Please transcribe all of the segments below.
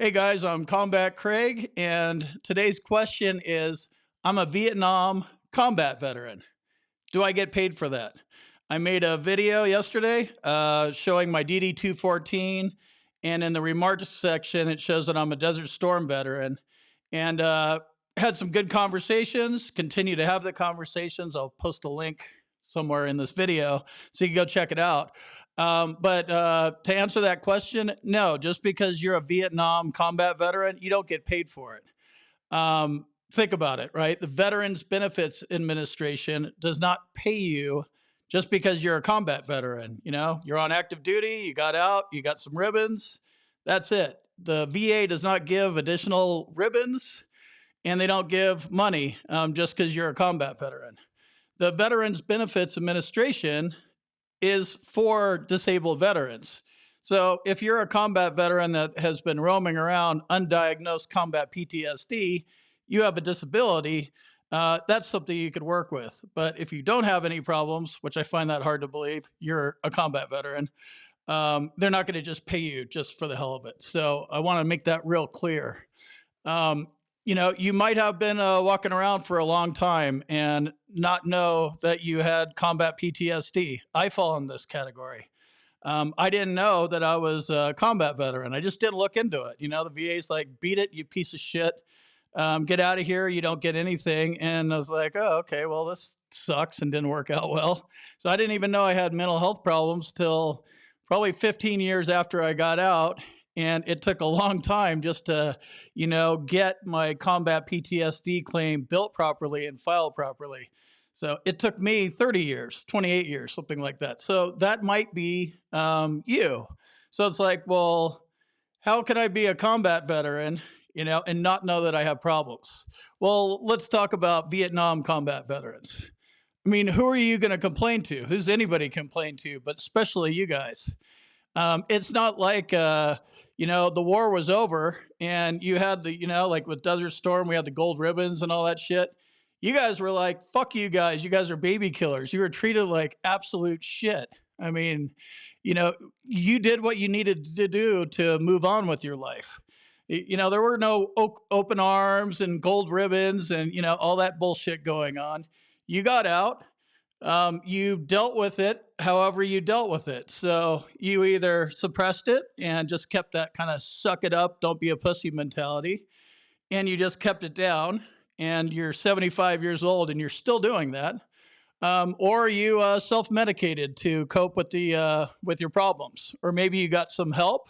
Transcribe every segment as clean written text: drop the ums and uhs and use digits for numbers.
Hey guys, I'm Combat Craig, and today's question is I'm a Vietnam combat veteran. Do I get paid for that? I made a video yesterday showing my DD 214, and in the remarks section, it shows that I'm a Desert Storm veteran. And had some good conversations, continue to have the conversations. I'll post a link somewhere in this video so you can go check it out. But to answer that question, no, just because you're a Vietnam combat veteran, you don't get paid for it. Think about it, right? The Veterans Benefits Administration does not pay you just because you're a combat veteran. You know, you're on active duty, you got out, you got some ribbons. That's it. The VA does not give additional ribbons and they don't give money just because you're a combat veteran. The Veterans Benefits Administration is for disabled veterans. So if you're a combat veteran that has been roaming around undiagnosed combat PTSD, you have a disability, that's something you could work with. But if you don't have any problems, which I find that hard to believe, you're a combat veteran, they're not going to just pay you just for the hell of it. So I want to make that real clear. You know, you might have been walking around for a long time and not know that you had combat PTSD. I fall in this category. I didn't know that I was a combat veteran. I just didn't look into it. You know, the VA's like, beat it, you piece of shit. Get out of here. You don't get anything. And I was like, oh, okay, well, this sucks and didn't work out well. So I didn't even know I had mental health problems till probably 15 years after I got out. And it took a long time just to, you know, get my combat PTSD claim built properly and filed properly. So it took me 30 years, 28 years, something like that. So that might be you. So it's like, well, how can I be a combat veteran, you know, and not know that I have problems? Well, let's talk about Vietnam combat veterans. I mean, who are you going to complain to? Who's anybody complain to, but especially you guys? It's not like, you know, the war was over and you had the, you know, like with Desert Storm, we had the gold ribbons and all that shit. You guys were like, fuck you guys. You guys are baby killers. You were treated like absolute shit. I mean, you know, you did what you needed to do to move on with your life. You know, there were no open arms and gold ribbons and, you know, all that bullshit going on. You got out. You dealt with it however you dealt with it. So you either suppressed it and just kept that kind of suck it up, don't be a pussy mentality, and you just kept it down, and you're 75 years old and you're still doing that, or you self-medicated to cope with your problems, or maybe you got some help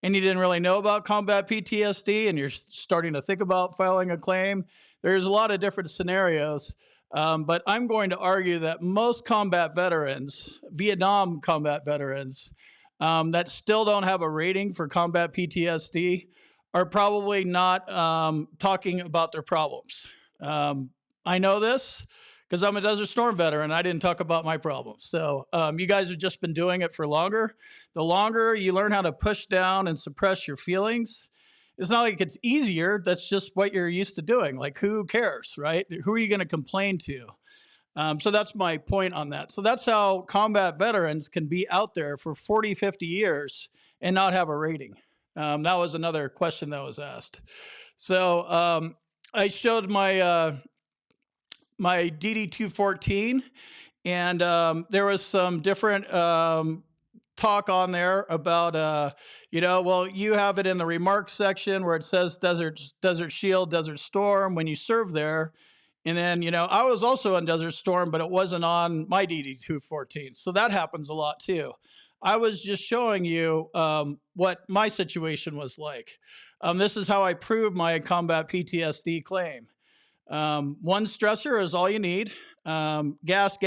and you didn't really know about combat PTSD and you're starting to think about filing a claim. There's a lot of different scenarios. But I'm going to argue that most combat veterans, Vietnam combat veterans, that still don't have a rating for combat PTSD are probably not talking about their problems. I know this because I'm a Desert Storm veteran. I didn't talk about my problems. So you guys have just been doing it for longer. The longer you learn how to push down and suppress your feelings, it's not like it's easier. That's just what you're used to doing. Like, who cares, right? Who are you going to complain to? So that's my point on that. So that's how combat veterans can be out there for 40, 50 years and not have a rating. That was another question that was asked. So I showed my my DD 214, and there was some different talk on there about, you know, well, you have it in the remarks section where it says Desert Shield, Desert Storm when you serve there. And then, you know, I was also on Desert Storm, but it wasn't on my DD 214. So that happens a lot too. I was just showing you what my situation was like. This is how I proved my combat PTSD claim. One stressor is all you need. Gas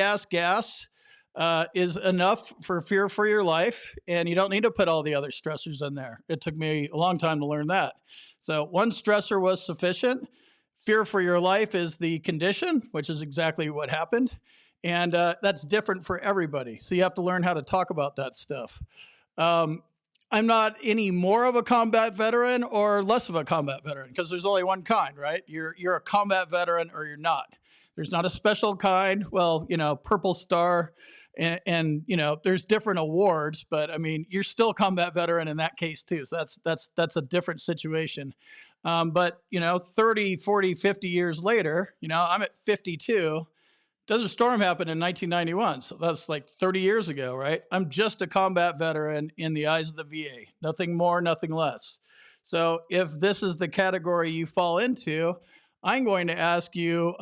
is enough for fear for your life, and you don't need to put all the other stressors in there. It took me a long time to learn that. So one stressor was sufficient. Fear for your life is the condition, which is exactly what happened. And that's different for everybody. So you have to learn how to talk about that stuff. I'm not any more of a combat veteran or less of a combat veteran because there's only one kind, right? You're a combat veteran or you're not. There's not a special kind. Well, you know, Purple Star And you know, there's different awards, but I mean, you're still a combat veteran in that case too. So that's a different situation. But you know, 30, 40, 50 years later, you know, I'm at 52. Desert Storm happened in 1991, so that's like 30 years ago, right? I'm just a combat veteran in the eyes of the VA, nothing more, nothing less. So if this is the category you fall into, I'm going to ask you,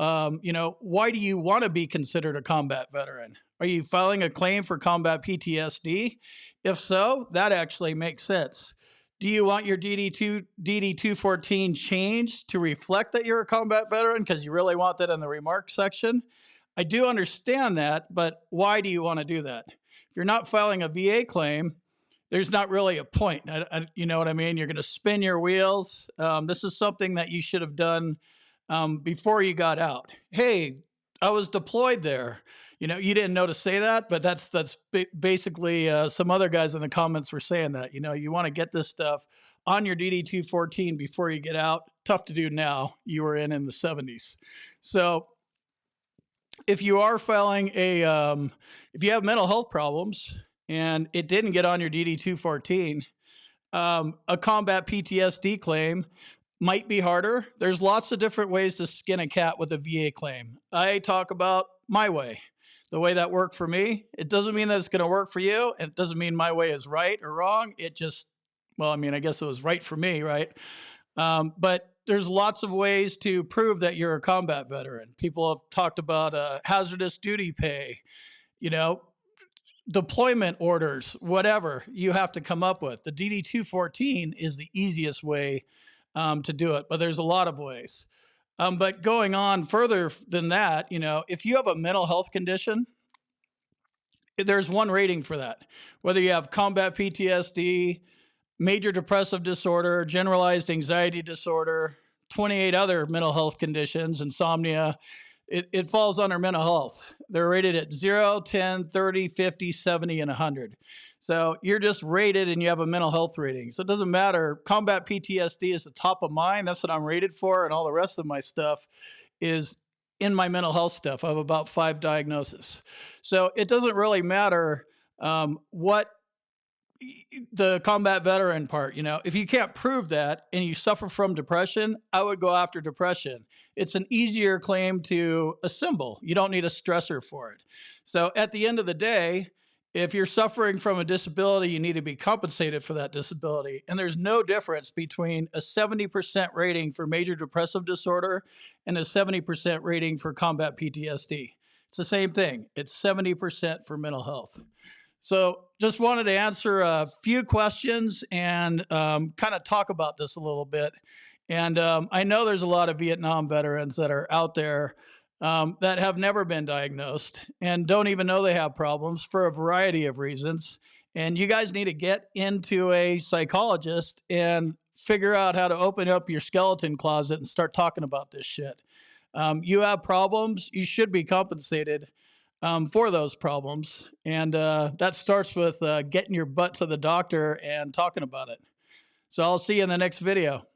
you know, why do you want to be considered a combat veteran? Are you filing a claim for combat PTSD? If so, that actually makes sense. Do you want your DD214 changed to reflect that you're a combat veteran because you really want that in the remarks section? I do understand that, but why do you want to do that? If you're not filing a VA claim, there's not really a point. You know what I mean? You're going to spin your wheels. This is something that you should have done before you got out. Hey, I was deployed there. You know, you didn't know to say that, but that's basically some other guys in the comments were saying that. You know, you want to get this stuff on your DD214 before you get out. Tough to do now. You were in the 70s. So if you are filing if you have mental health problems and it didn't get on your DD214, a combat PTSD claim might be harder. There's lots of different ways to skin a cat with a VA claim. I talk about my way, the way that worked for me. It doesn't mean that it's going to work for you. And it doesn't mean my way is right or wrong. It just, well, I mean, I guess it was right for me, right? But there's lots of ways to prove that you're a combat veteran. People have talked about hazardous duty pay, you know, deployment orders, whatever you have to come up with. The DD214 is the easiest way to do it, but there's a lot of ways. But going on further than that, you know, if you have a mental health condition, there's one rating for that. Whether you have combat PTSD, major depressive disorder, generalized anxiety disorder, 28 other mental health conditions, insomnia, it falls under mental health. They're rated at 0, 10, 30, 50, 70, and 100. So you're just rated and you have a mental health rating. So it doesn't matter. Combat PTSD is the top of mine. That's what I'm rated for. And all the rest of my stuff is in my mental health stuff. I have about 5 diagnoses. So it doesn't really matter what the combat veteran part, you know, if you can't prove that and you suffer from depression, I would go after depression. It's an easier claim to assemble. You don't need a stressor for it. So at the end of the day, if you're suffering from a disability, you need to be compensated for that disability. And there's no difference between a 70% rating for major depressive disorder and a 70% rating for combat PTSD. It's the same thing. It's 70% for mental health. So just wanted to answer a few questions and kind of talk about this a little bit. And I know there's a lot of Vietnam veterans that are out there that have never been diagnosed and don't even know they have problems for a variety of reasons. And you guys need to get into a psychologist and figure out how to open up your skeleton closet and start talking about this shit. You have problems, you should be compensated for those problems. And that starts with getting your butt to the doctor and talking about it. So I'll see you in the next video.